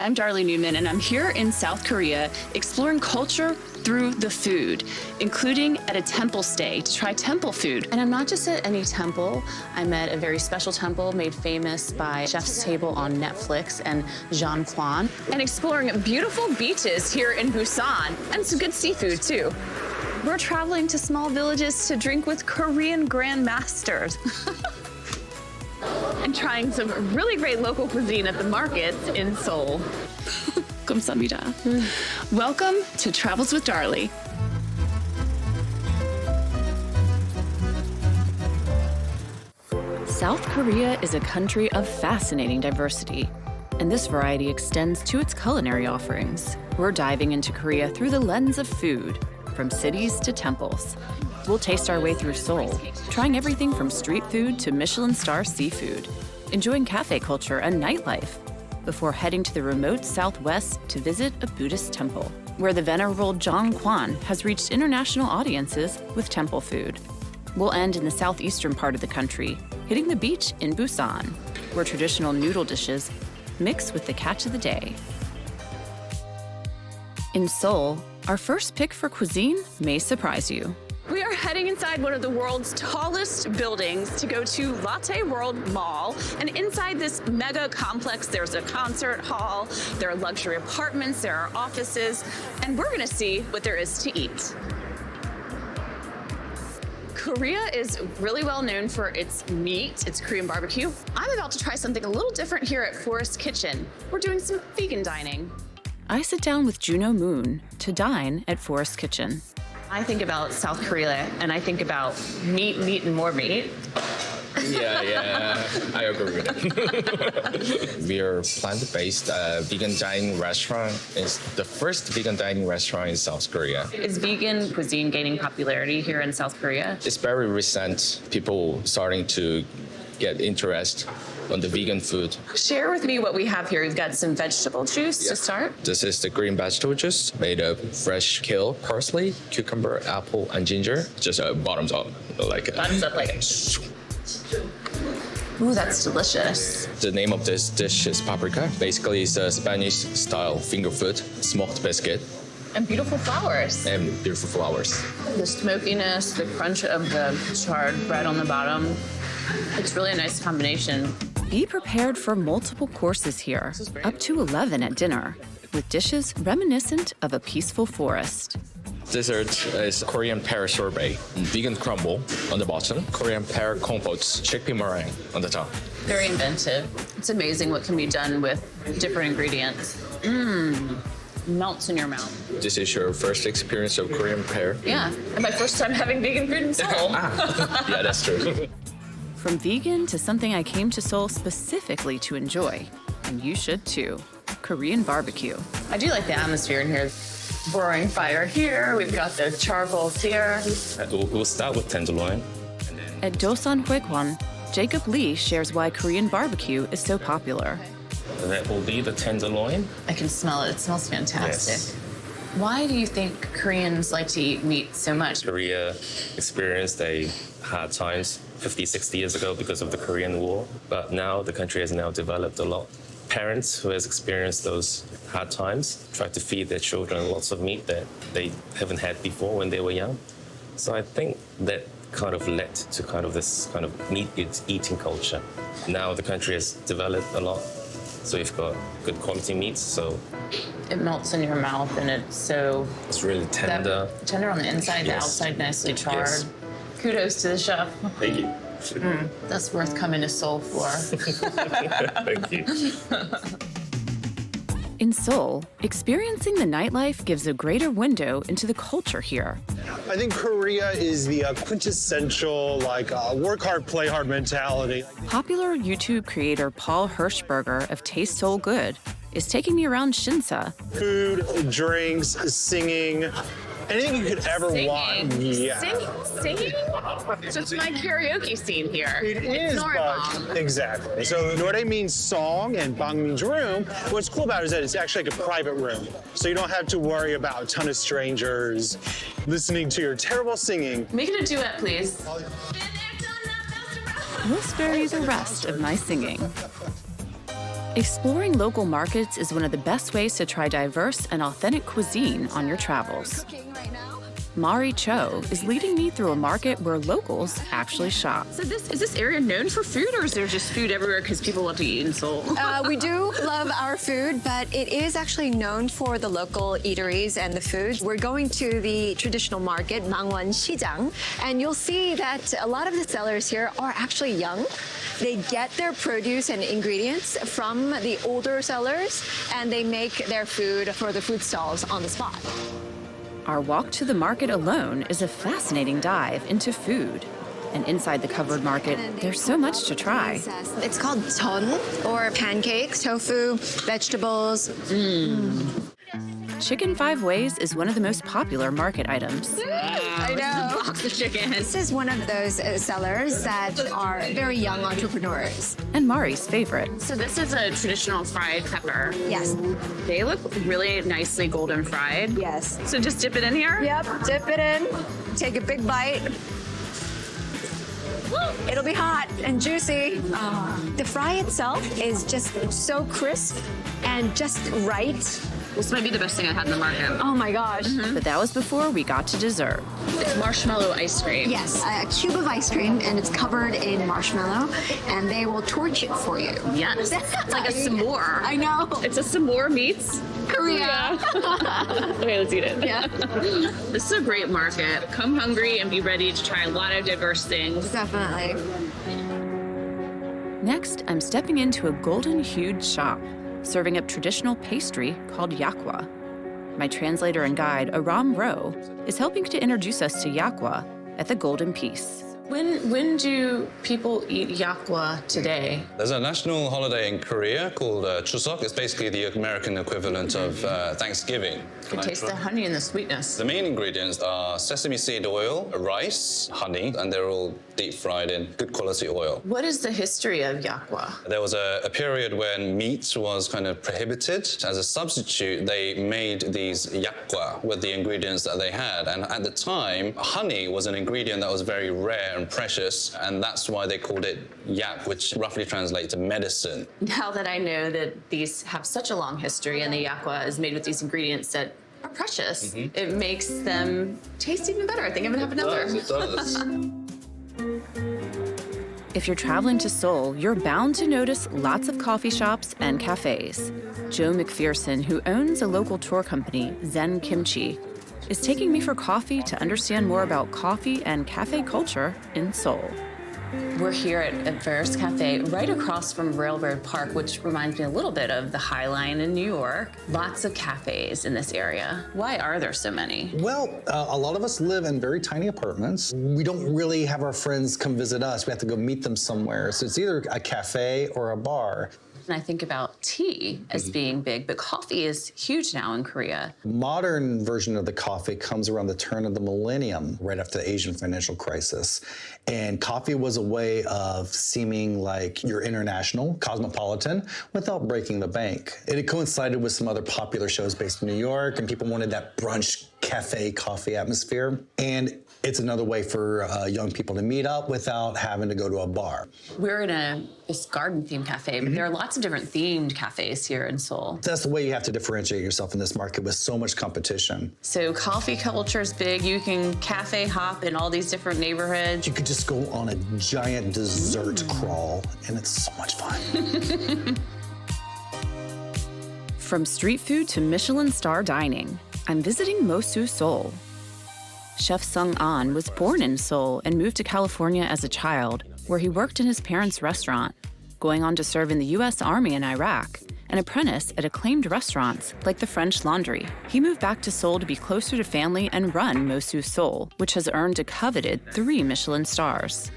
I'm Darley Newman, and I'm here in South Korea exploring culture through the food, including at a temple stay to try temple food. And I'm not just at any temple. I'm at a very special temple made famous by Chef's Table on Netflix and Jeong Kwan, and exploring beautiful beaches here in Busan, and some good seafood too. We're traveling to small villages to drink with Korean grandmasters. And trying some really great local cuisine at the markets in Seoul. 감사합니다. Welcome to Travels with Darley. South Korea is a country of fascinating diversity, and this variety extends to its culinary offerings. We're diving into Korea through the lens of food, from cities to temples. We'll taste our way through Seoul, trying everything from street food to Michelin-starred seafood, enjoying cafe culture and nightlife, before heading to the remote southwest to visit a Buddhist temple, where the venerable Jeong Kwan has reached international audiences with temple food. We'll end in the southeastern part of the country, hitting the beach in Busan, where traditional noodle dishes mix with the catch of the day. In Seoul, our first pick for cuisine may surprise you. We are heading inside one of the world's tallest buildings to go to Lotte World Mall. And inside this mega complex, there's a concert hall, there are luxury apartments, there are offices, and we're gonna see what there is to eat. Korea is really well known for its meat, its Korean barbecue. I'm about to try something a little different here at Forest Kitchen. We're doing some vegan dining. I sit down with Junho Moon to dine at Forest Kitchen. I think about South Korea, and I think about meat, and more meat. Yeah, I agree with it. We are plant-based vegan dining restaurant. It's the first vegan dining restaurant in South Korea. Is vegan cuisine gaining popularity here in South Korea? It's very recent. People starting to get interest on the vegan food. Share with me what we have here. We've got some vegetable juice to start. This is the green vegetable juice made of fresh kale, parsley, cucumber, apple, and ginger. Just bottoms up, like it. Bottoms up like it. Ooh, that's delicious. The name of this dish is paprika. Basically, it's a Spanish-style finger food, smoked biscuit. And beautiful flowers. And beautiful flowers. The smokiness, the crunch of the charred bread on the bottom. It's really a nice combination. Be prepared for multiple courses here, up to 11 at dinner, with dishes reminiscent of a peaceful forest. Dessert is Korean pear sorbet, vegan crumble on the bottom, Korean pear compote, chickpea meringue on the top. Very inventive. It's amazing what can be done with different ingredients. Melts in your mouth. This is your first experience of Korean pear? Yeah, and my first time having vegan food in Seoul. Yeah, that's true. From vegan to something I came to Seoul specifically to enjoy, and you should too, Korean barbecue. I do like the atmosphere in here. Roaring fire here, we've got the charcoals here. We'll start with tenderloin. At Dosan Hoikwan, Jacob Lee shares why Korean barbecue is so popular. That will be the tenderloin. I can smell it. It smells fantastic. Yes. Why do you think Koreans like to eat meat so much? Korea experienced hard times 50, 60 years ago because of the Korean War, but now the country has now developed a lot. Parents who has experienced those hard times try to feed their children lots of meat that they haven't had before when they were young. So I think that kind of led to this kind of meat eating culture. Now the country has developed a lot, so you've got good quality meats, so it melts in your mouth, and it's really tender. Tender on the inside, the outside nicely charred. Yes. Kudos to the chef. Thank you. That's worth coming to Seoul for. Thank you. In Seoul, experiencing the nightlife gives a greater window into the culture here. I think Korea is the quintessential, work hard, play hard mentality. Popular YouTube creator Paul Hirschberger of Taste Seoul Good is taking me around Shinsa. Food, drinks, singing, anything you could ever want. Yeah. Singing? So it's my karaoke scene here. It is, but exactly. So Nore means song and bang means room. What's cool about it is that it's actually like a private room. So you don't have to worry about a ton of strangers listening to your terrible singing. Make it a duet, please. We'll spare you the rest of my singing. Exploring local markets is one of the best ways to try diverse and authentic cuisine on your travels. Mari Cho is leading me through a market where locals actually shop. So is this area known for food, or is there just food everywhere because people love to eat in Seoul? We do love our food, but it is actually known for the local eateries and the food. We're going to the traditional market, Mangwon Sijang, and you'll see that a lot of the sellers here are actually young. They get their produce and ingredients from the older sellers, and they make their food for the food stalls on the spot. Our walk to the market alone is a fascinating dive into food. And inside the covered market, there's so much to try. It's called ton, or pancakes, tofu, vegetables. Chicken 5 ways is one of the most popular market items. I know. Box of chicken. This is one of those sellers that are very young entrepreneurs. And Mari's favorite. So this is a traditional fried pepper. Yes. They look really nicely golden fried. Yes. So just dip it in here? Yep, dip it in, take a big bite. It'll be hot and juicy. The fry itself is just so crisp and just right. This might be the best thing I've had in the market. Oh my gosh. But that was before we got to dessert. It's marshmallow ice cream. Yes, a cube of ice cream, and it's covered in marshmallow, and they will torch it for you. Yes. It's like a s'more. I know. It's a s'more meets Korea. Okay, let's eat it. Yeah. This is a great market. Come hungry and be ready to try a lot of diverse things. Definitely. Next, I'm stepping into a golden-hued shop, serving up traditional pastry called yakqua. My translator and guide, Aram Ro, is helping to introduce us to yakqua at the Golden Piece. When do people eat yakqua today? There's a national holiday in Korea called Chuseok. It's basically the American equivalent of Thanksgiving. You can taste the honey and the sweetness. The main ingredients are sesame seed oil, rice, honey, and they're all deep fried in good quality oil. What is the history of yakqua? There was a period when meat was kind of prohibited. As a substitute, they made these yakqua with the ingredients that they had. And at the time, honey was an ingredient that was very rare and precious, and that's why they called it yak, which roughly translates to medicine. Now that I know that these have such a long history and the yakqua is made with these ingredients that are precious, it makes them taste even better. I think I'm gonna have another. It does. If you're traveling to Seoul, you're bound to notice lots of coffee shops and cafes. Joe McPherson, who owns a local tour company, Zen Kimchi, is taking me for coffee to understand more about coffee and cafe culture in Seoul. We're here at Ferris Cafe, right across from Railroad Park, which reminds me a little bit of the High Line in New York. Lots of cafes in this area. Why are there so many? Well, a lot of us live in very tiny apartments. We don't really have our friends come visit us. We have to go meet them somewhere. So it's either a cafe or a bar. And I think about tea as being big, but coffee is huge now in Korea. Modern version of the coffee comes around the turn of the millennium, right after the Asian financial crisis. And coffee was a way of seeming like you're international, cosmopolitan, without breaking the bank. It had coincided with some other popular shows based in New York, and people wanted that brunch cafe coffee atmosphere. And it's another way for young people to meet up without having to go to a bar. We're in this garden-themed cafe, but there are lots of different themed cafes here in Seoul. That's the way you have to differentiate yourself in this market with so much competition. So coffee culture is big. You can cafe hop in all these different neighborhoods. You could just go on a giant dessert crawl, and it's so much fun. From street food to Michelin-star dining, I'm visiting Mosu Seoul. Chef Sung An was born in Seoul and moved to California as a child, where he worked in his parents' restaurant, going on to serve in the U.S. Army in Iraq, an apprentice at acclaimed restaurants like the French Laundry. He moved back to Seoul to be closer to family and run Mosu Seoul, which has earned a coveted 3 Michelin stars.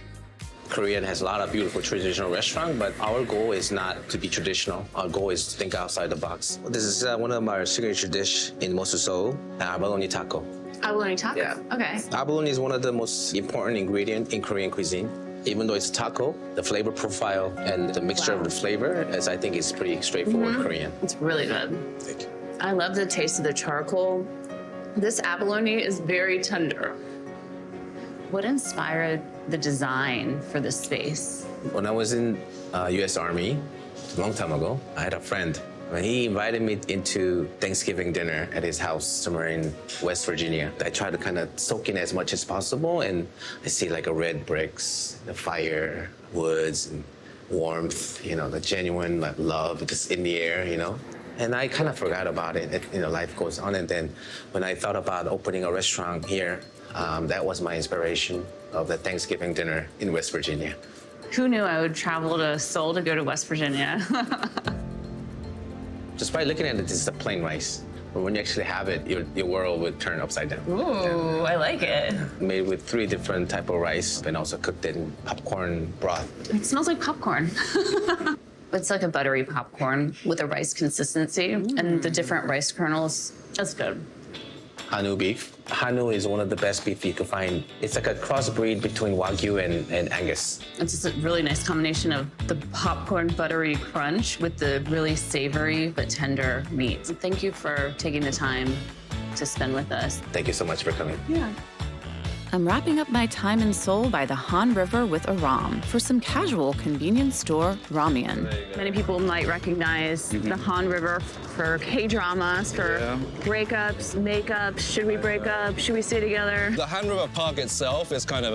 Korea has a lot of beautiful traditional restaurants, but our goal is not to be traditional. Our goal is to think outside the box. This is one of our signature dish in Mosu Seoul, abalone taco. Abalone taco? Yeah. Okay. Abalone is one of the most important ingredients in Korean cuisine. Even though it's taco, the flavor profile and the mixture of the flavor, as I think, is pretty straightforward Korean. It's really good. Thank you. I love the taste of the charcoal. This abalone is very tender. What inspired the design for this space? When I was in U.S. Army, a long time ago. I had a friend. He invited me into Thanksgiving dinner at his house somewhere in West Virginia. I tried to kind of soak in as much as possible, and I see like a red bricks, the fire, woods, and warmth, you know, the genuine like, love just in the air, you know. And I kind of forgot about it. You know, life goes on. And then when I thought about opening a restaurant here, that was my inspiration of the Thanksgiving dinner in West Virginia. Who knew I would travel to Seoul to go to West Virginia? Just by looking at it, this is a plain rice. But when you actually have it, your world would turn upside down. Ooh, I like it. Made with 3 different types of rice and also cooked in popcorn broth. It smells like popcorn. It's like a buttery popcorn with a rice consistency and the different rice kernels. That's good. Hanu beef. Hanu is one of the best beef you can find. It's like a crossbreed between Wagyu and Angus. It's just a really nice combination of the popcorn buttery crunch with the really savory but tender meat. So thank you for taking the time to spend with us. Thank you so much for coming. Yeah. I'm wrapping up my time in Seoul by the Han River with Aram for some casual convenience store ramian. Many people might recognize the Han River for K-dramas, for breakups, makeups. Should we break up? Should we stay together? The Han River Park itself is kind of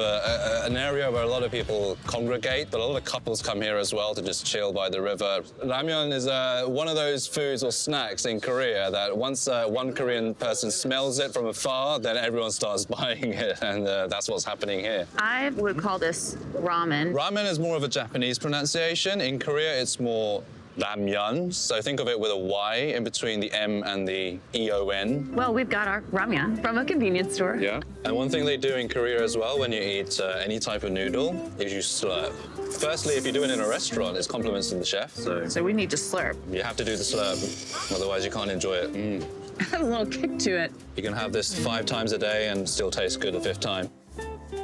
an area where a lot of people congregate, but a lot of couples come here as well to just chill by the river. Ramyeon is one of those foods or snacks in Korea that once one Korean person smells it from afar, then everyone starts buying it, and that's what's happening here. I would call this ramen. Ramen is more of a Japanese pronunciation. In Korea, it's more ramyeon. So think of it with a Y in between the M and the E-O-N. Well, we've got our ramyeon from a convenience store. Yeah. And one thing they do in Korea as well when you eat any type of noodle is you slurp. Firstly, if you do it in a restaurant, it's compliments to the chef. So we need to slurp. You have to do the slurp, otherwise you can't enjoy it. Has a little kick to it. You can have this 5 times a day and still taste good the 5th time.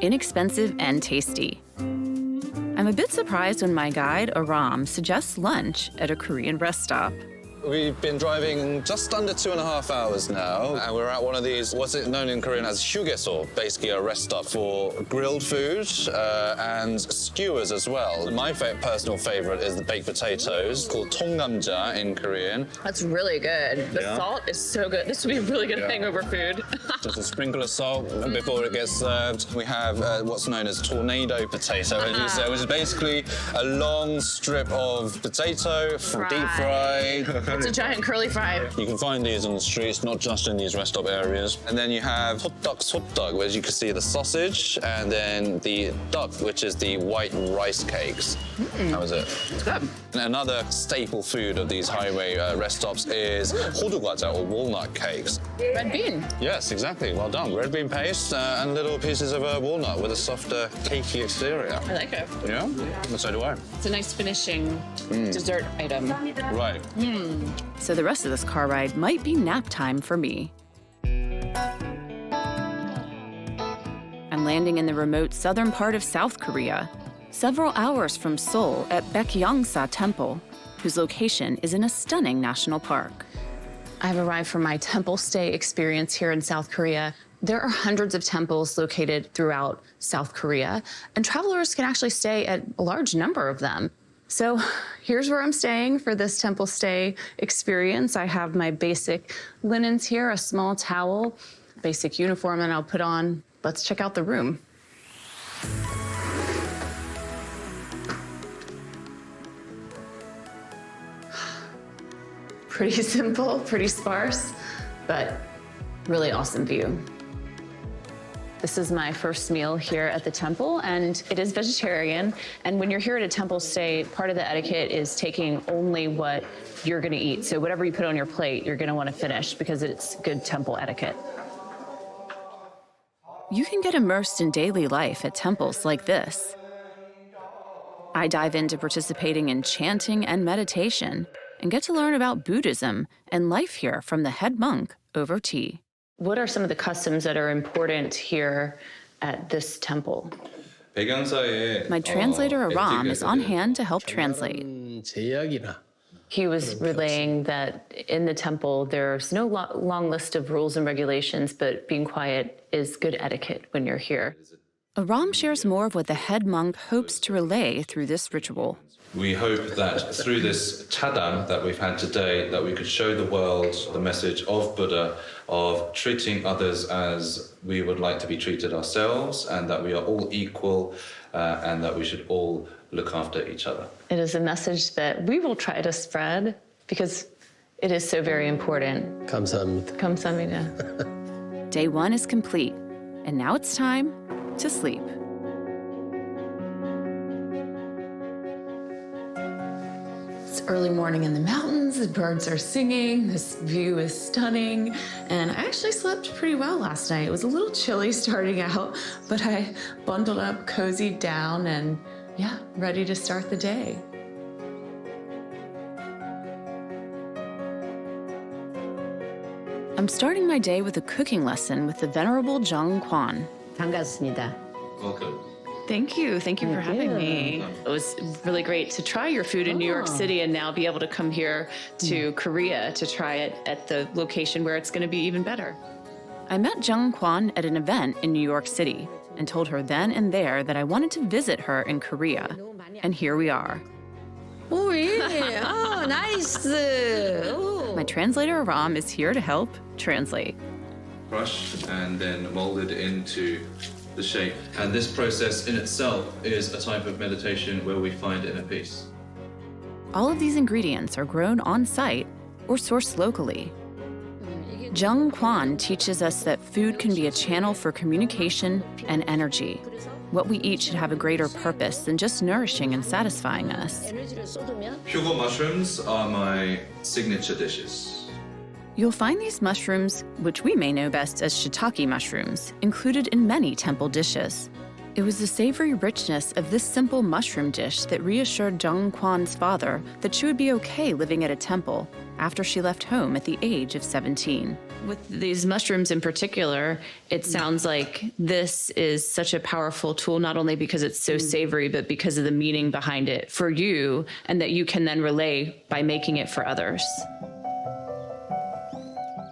Inexpensive and tasty. I'm a bit surprised when my guide, Aram, suggests lunch at a Korean rest stop. We've been driving just under 2.5 hours now, and we're at one of these, what's it known in Korean as 휴게소, basically a rest stop for grilled food and skewers as well. My personal favorite is the baked potatoes, called 통감자 in Korean. That's really good. The salt is so good. This would be really good hangover food. Just a sprinkle of salt before it gets served. We have what's known as tornado potato, which is basically a long strip of potato, deep fried. It's a giant curly fry. You can find these on the streets, not just in these rest stop areas. And then you have hotdog, where you can see the sausage, and then the duck, which is the white rice cakes. How is it? It's good. And another staple food of these highway rest stops is 호두과자, or walnut cakes. Red bean. Yes, exactly. Well done. Red bean paste and little pieces of walnut with a softer, cakey exterior. I like it. Yeah? And so do I. It's a nice finishing dessert item. Right. So the rest of this car ride might be nap time for me. I'm landing in the remote southern part of South Korea, several hours from Seoul at Baekhyangsa Temple, whose location is in a stunning national park. I've arrived for my temple stay experience here in South Korea. There are hundreds of temples located throughout South Korea, and travelers can actually stay at a large number of them. So here's where I'm staying for this temple stay experience. I have my basic linens here, a small towel, basic uniform that I'll put on. Let's check out the room. Pretty simple, pretty sparse, but really awesome view. This is my first meal here at the temple, and it is vegetarian. And when you're here at a temple stay, part of the etiquette is taking only what you're gonna eat. So whatever you put on your plate, you're gonna wanna finish because it's good temple etiquette. You can get immersed in daily life at temples like this. I dive into participating in chanting and meditation and get to learn about Buddhism and life here from the head monk over tea. What are some of the customs that are important here at this temple? My translator, Aram, is on hand to help translate. He was relaying that in the temple, there's no long list of rules and regulations, but being quiet is good etiquette when you're here. Aram shares more of what the head monk hopes to relay through this ritual. We hope that through this chadam that we've had today, that we could show the world the message of Buddha of treating others as we would like to be treated ourselves, and that we are all equal, and that we should all look after each other. It is a message that we will try to spread because it is so very important. 감사합니다. 감사합니다. Day 1 is complete, and now it's time to sleep. It's early morning in the mountains, the birds are singing, this view is stunning, and I actually slept pretty well last night. It was a little chilly starting out, but I bundled up, cozied down, and yeah, ready to start the day. I'm starting my day with a cooking lesson with the venerable Jeong Kwan. 반갑습니다. Welcome. Thank you for having me. It was really great to try your food in New York City and now be able to come here to Korea to try it at the location where it's going to be even better. I met Jeong Kwan at an event in New York City and told her then and there that I wanted to visit her in Korea. And here we are. 오, 예. 아, 나이스. 오. My translator Aram is here to help translate. Crushed and then molded into the shape. And this process in itself is a type of meditation where we find inner peace. All of these ingredients are grown on site or sourced locally. Jeong Kwan teaches us that food can be a channel for communication and energy. What we eat should have a greater purpose than just nourishing and satisfying us. Sugar mushrooms are my signature dishes. You'll find these mushrooms, which we may know best as shiitake mushrooms, included in many temple dishes. It was the savory richness of this simple mushroom dish that reassured Jeong Kwan's father that she would be okay living at a temple after she left home at the age of 17. With these mushrooms in particular, it sounds like this is such a powerful tool, not only because it's so savory, but because of the meaning behind it for you, and that you can then relay by making it for others.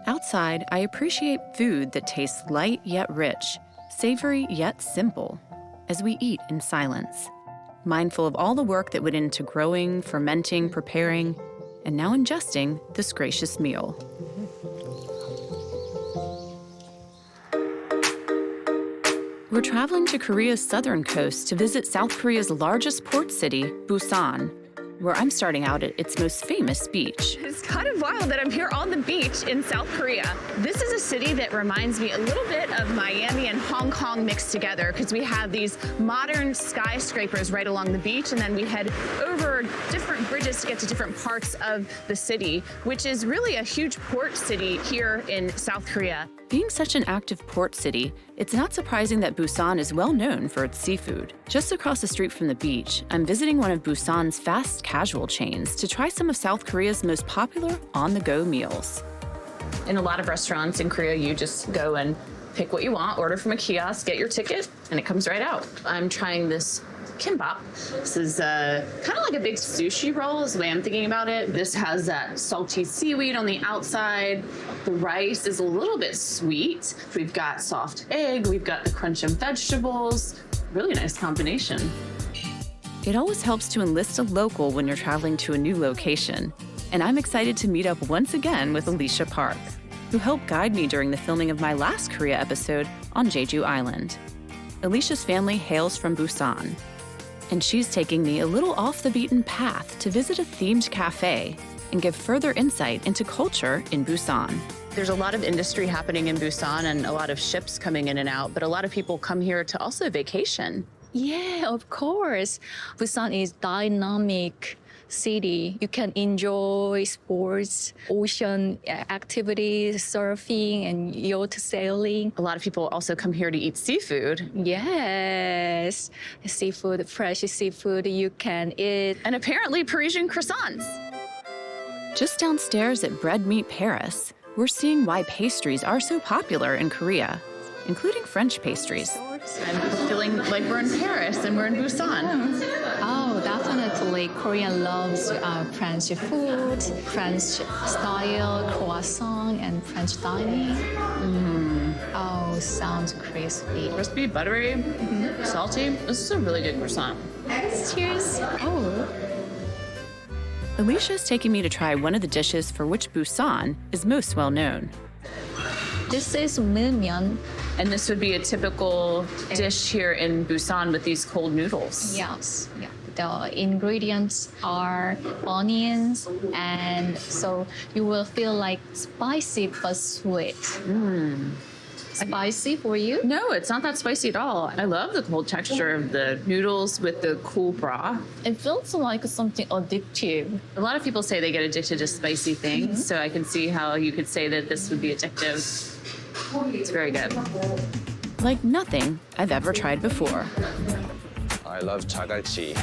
Outside, I appreciate food that tastes light yet rich, savory yet simple, as we eat in silence, mindful of all the work that went into growing, fermenting, preparing, and now ingesting this gracious meal. We're traveling to Korea's southern coast to visit South Korea's largest port city, Busan, where I'm starting out at its most famous beach. It's kind of wild that I'm here on the beach in South Korea. This is a city that reminds me a little bit of Miami and Hong Kong mixed together because we have these modern skyscrapers right along the beach, and then we head over different bridges to get to different parts of the city, which is really a huge port city here in South Korea. Being such an active port city, it's not surprising that Busan is well known for its seafood. Just across the street from the beach, I'm visiting one of Busan's fast casual chains to try some of South Korea's most popular on-the-go meals. In a lot of restaurants in Korea, you just go and pick what you want, order from a kiosk, get your ticket, and it comes right out. I'm trying this kimbap. This is kind of like a big sushi roll is the way I'm thinking about it. This has that salty seaweed on the outside. The rice is a little bit sweet. We've got soft egg. We've got the crunch of vegetables. Really nice combination. It always helps to enlist a local when you're traveling to a new location. And I'm excited to meet up once again with Alicia Park, who helped guide me during the filming of my last Korea episode on Jeju Island. Alicia's family hails from Busan, and she's taking me a little off the beaten path to visit a themed cafe and give further insight into culture in Busan. There's a lot of industry happening in Busan and a lot of ships coming in and out, but a lot of people come here to also vacation. Yeah, of course. Busan is dynamic city. You can enjoy sports, ocean activities, surfing and yacht sailing. A lot of people also come here to eat seafood. Yes, seafood, fresh seafood you can eat. And apparently Parisian croissants. Just downstairs at Bread Meat Paris, we're seeing why pastries are so popular in Korea, including French pastries. I'm feeling like we're in Paris and we're in Busan. Oh, definitely. Korean loves French food, French style croissant, and French dining. Oh, sounds crispy. Crispy, buttery, salty. This is a really good croissant. Cheers. Oh. Alicia's taking me to try one of the dishes for which Busan is most well known. This is ramian. And this would be a typical dish here in Busan with these cold noodles. Yes. Yeah. The ingredients are onions, and so you will feel like spicy but sweet. Spicy for you? No, it's not that spicy at all. I love the cold texture of the noodles with the cool broth. It feels like something addictive. A lot of people say they get addicted to spicy things, so I can see how you could say that this would be addictive. It's very good. Like nothing I've ever tried before. I love chagalchi.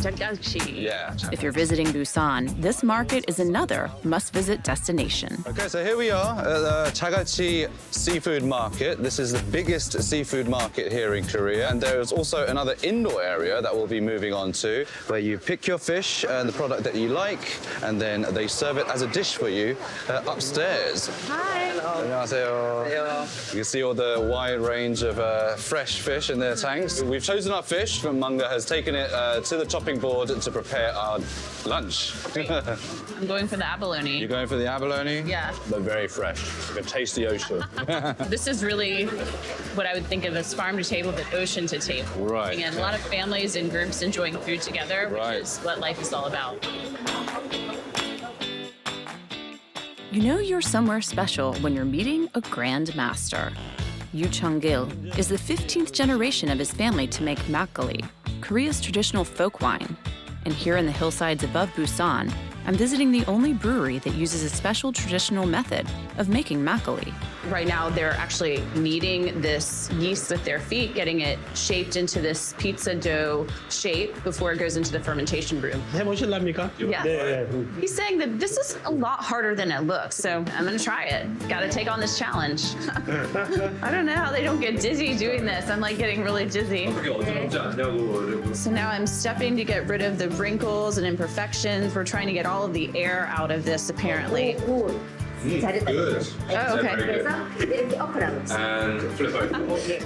Yeah. If you're visiting Busan, this market is another must-visit destination. Okay, so here we are at the Chagalchi Seafood Market. This is the biggest seafood market here in Korea. And there is also another indoor area that we'll be moving on to, where you pick your fish and the product that you like, and then they serve it as a dish for you upstairs. Hi. 안녕하세요. You can see all the wide range of fresh fish in their tanks. We've chosen our fish. Manga has taken it to the chopping board to prepare our lunch. I'm going for the abalone. You're going for the abalone? Yeah. They're very fresh. You can taste the ocean. This is really what I would think of as farm to table, but ocean to table. Right. And a lot of families and groups enjoying food together, which is what life is all about. You know you're somewhere special when you're meeting a grand master. Yu Chung-gil is the 15th generation of his family to make macoli, Korea's traditional folk wine. And here in the hillsides above Busan, I'm visiting the only brewery that uses a special traditional method of making macoli. Right now, they're actually kneading this yeast with their feet, getting it shaped into this pizza dough shape before it goes into the fermentation room. Yeah. He's saying that this is a lot harder than it looks, so I'm gonna try it. Gotta take on this challenge. I don't know how they don't get dizzy doing this. I'm like getting really dizzy. So now I'm stepping to get rid of the wrinkles and imperfections. We're trying to get all of the air out of this, apparently. Good. Oh, okay. And flip over.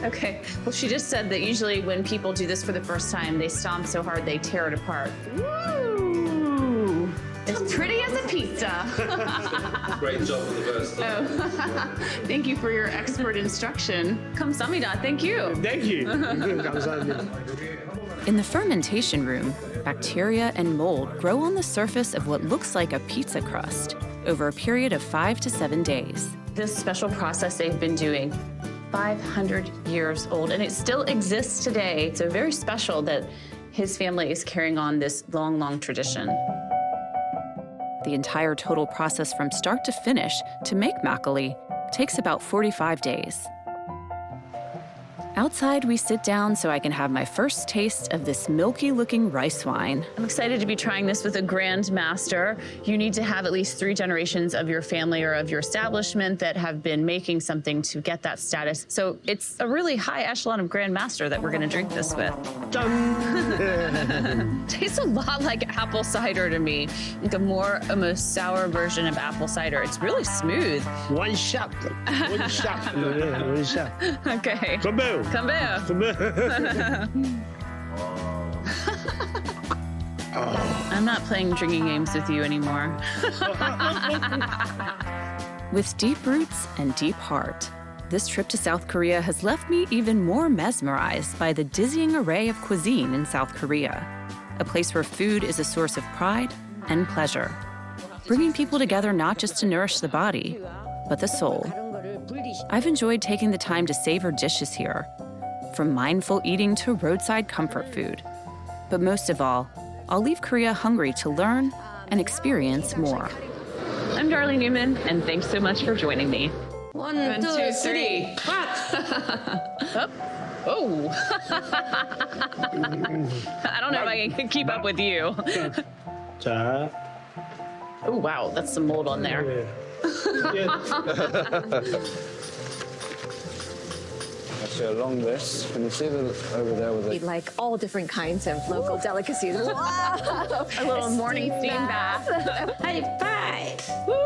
Okay. Well, she just said that usually when people do this for the first time, they stomp so hard they tear it apart. Woo! As pretty as a pizza. Great job for the first time. Oh, thank you for your expert instruction. Kamsamnida, thank you. Thank you. In the fermentation room, bacteria and mold grow on the surface of what looks like a pizza crust over a period of 5 to 7 days. This special process they've been doing, 500 years old, and it still exists today. So very special that his family is carrying on this long, long tradition. The entire total process from start to finish to make macoli takes about 45 days. Outside, we sit down so I can have my first taste of this milky-looking rice wine. I'm excited to be trying this with a grand master. You need to have at least 3 generations of your family or of your establishment that have been making something to get that status. So it's a really high echelon of grand master that we're gonna drink this with. Tastes a lot like apple cider to me, like a more almost sour version of apple cider. It's really smooth. One shot. One shot. One shot. Okay. Kaboom. Come back. I'm not playing drinking games with you anymore. With deep roots and deep heart, this trip to South Korea has left me even more mesmerized by the dizzying array of cuisine in South Korea, a place where food is a source of pride and pleasure, bringing people together not just to nourish the body, but the soul. I've enjoyed taking the time to savor dishes here, from mindful eating to roadside comfort food. But most of all, I'll leave Korea hungry to learn and experience more. I'm Darley Newman, and thanks so much for joining me. 1, 2, 3. Oh. I don't know if I can keep up with you. 자. Oh, wow, that's some mold on there. Actually, along this, can you see over there with Eat like all different kinds of local delicacies. Wow! A little morning steam bath. High five. Woo!